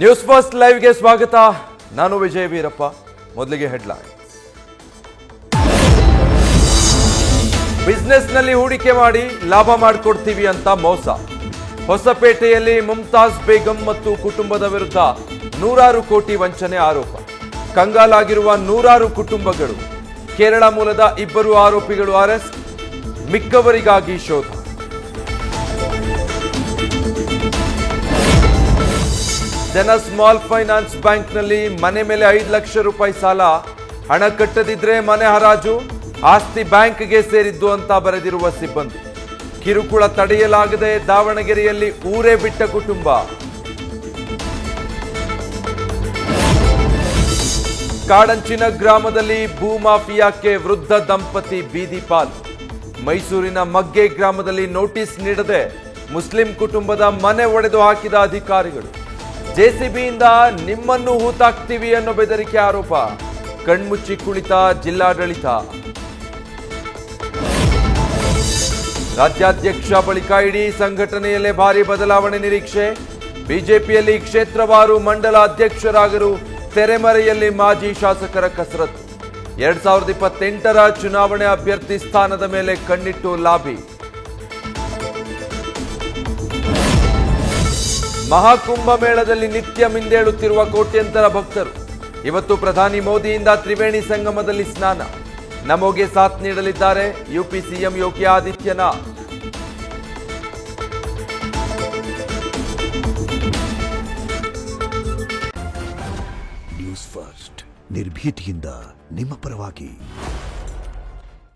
News first ಲೈವ್ಗೆ ಸ್ವಾಗತ. ನಾನು ವಿಜಯ ವೀರಪ್ಪ. ಮೊದಲಿಗೆ ಹೆಡ್ಲೈನ್ಸ್. ಬಿಸ್ನೆಸ್ನಲ್ಲಿ ಹೂಡಿಕೆ ಮಾಡಿ ಲಾಭ ಮಾಡಿಕೊಡ್ತೀವಿ ಅಂತ ಮೋಸ. ಹೊಸಪೇಟೆಯಲ್ಲಿ ಮುಮ್ತಾಜ್ ಬೇಗಂ ಮತ್ತು ಕುಟುಂಬದ ವಿರುದ್ಧ 100 ಕೋಟಿ ವಂಚನೆ ಆರೋಪ. ಕಂಗಾಲಾಗಿರುವ 100 ಕುಟುಂಬಗಳು. ಕೇರಳ ಮೂಲದ 2 ಆರೋಪಿಗಳು ಅರೆಸ್ಟ್. ಮಿಕ್ಕವರಿಗಾಗಿ ಶೋಧ. ಜನ ಸ್ಮಾಲ್ ಫೈನಾನ್ಸ್ ಬ್ಯಾಂಕ್ನಲ್ಲಿ ಮನೆ ಮೇಲೆ 5 ಲಕ್ಷ ರೂಪಾಯಿ ಸಾಲ. ಹಣ ಕಟ್ಟದಿದ್ರೆ ಮನೆ ಹರಾಜು. ಆಸ್ತಿ ಬ್ಯಾಂಕ್ಗೆ ಸೇರಿದ್ದು ಅಂತ ಬರೆದಿರುವ ಸಿಬ್ಬಂದಿ. ಕಿರುಕುಳ ತಡೆಯಲಾಗದೆ ದಾವಣಗೆರೆಯಲ್ಲಿ ಊರೇ ಬಿಟ್ಟ ಕುಟುಂಬ. ಕಾಡಂಚಿನ ಗ್ರಾಮದಲ್ಲಿ ಭೂಮಾಫಿಯಾಕ್ಕೆ ವೃದ್ಧ ದಂಪತಿ ಬೀದಿ ಪಾಲು. ಮೈಸೂರಿನ ಮಗ್ಗೆ ಗ್ರಾಮದಲ್ಲಿ ನೋಟಿಸ್ ನೀಡದೆ ಮುಸ್ಲಿಂ ಕುಟುಂಬದ ಮನೆ ಒಡೆದು ಹಾಕಿದ ಅಧಿಕಾರಿಗಳು. ಜೆಸಿಬಿಯಿಂದ ನಿಮ್ಮನ್ನು ಹೂತಾಕ್ತೀವಿ ಅನ್ನೋ ಬೆದರಿಕೆ ಆರೋಪ. ಕಣ್ಮುಚ್ಚಿ ಕುಳಿತ ಜಿಲ್ಲಾಡಳಿತ. ರಾಜ್ಯಾಧ್ಯಕ್ಷ ಬಳಿಕ ಇಡೀ ಸಂಘಟನೆಯಲ್ಲೇ ಭಾರಿ ಬದಲಾವಣೆ ನಿರೀಕ್ಷೆ. ಬಿಜೆಪಿಯಲ್ಲಿ ಕ್ಷೇತ್ರವಾರು ಮಂಡಲ ಅಧ್ಯಕ್ಷರಾಗಲು ತೆರೆಮರೆಯಲ್ಲಿ ಮಾಜಿ ಶಾಸಕರ ಕಸರತ್ತು. 2028ರ ಚುನಾವಣೆ ಅಭ್ಯರ್ಥಿ ಸ್ಥಾನದ ಮೇಲೆ ಕಣ್ಣಿಟ್ಟು ಲಾಬಿ. ಮಹಾಕುಂಭ ಮೇಳದಲ್ಲಿ ನಿತ್ಯ ಮಿಂದೇಳುತ್ತಿರುವ ಕೋಟ್ಯಂತರ ಭಕ್ತರು. ಇವತ್ತು ಪ್ರಧಾನಿ ಮೋದಿಯಿಂದ ತ್ರಿವೇಣಿ ಸಂಗಮದಲ್ಲಿ ಸ್ನಾನ. ನಮೋಗೆ ಸಾಥ್ ನೀಡಲಿದ್ದಾರೆ UP CM Yogi Adityanath. News first ನಿರ್ಭೀತಿಯಿಂದ ನಿಮ್ಮ ಪರವಾಗಿ.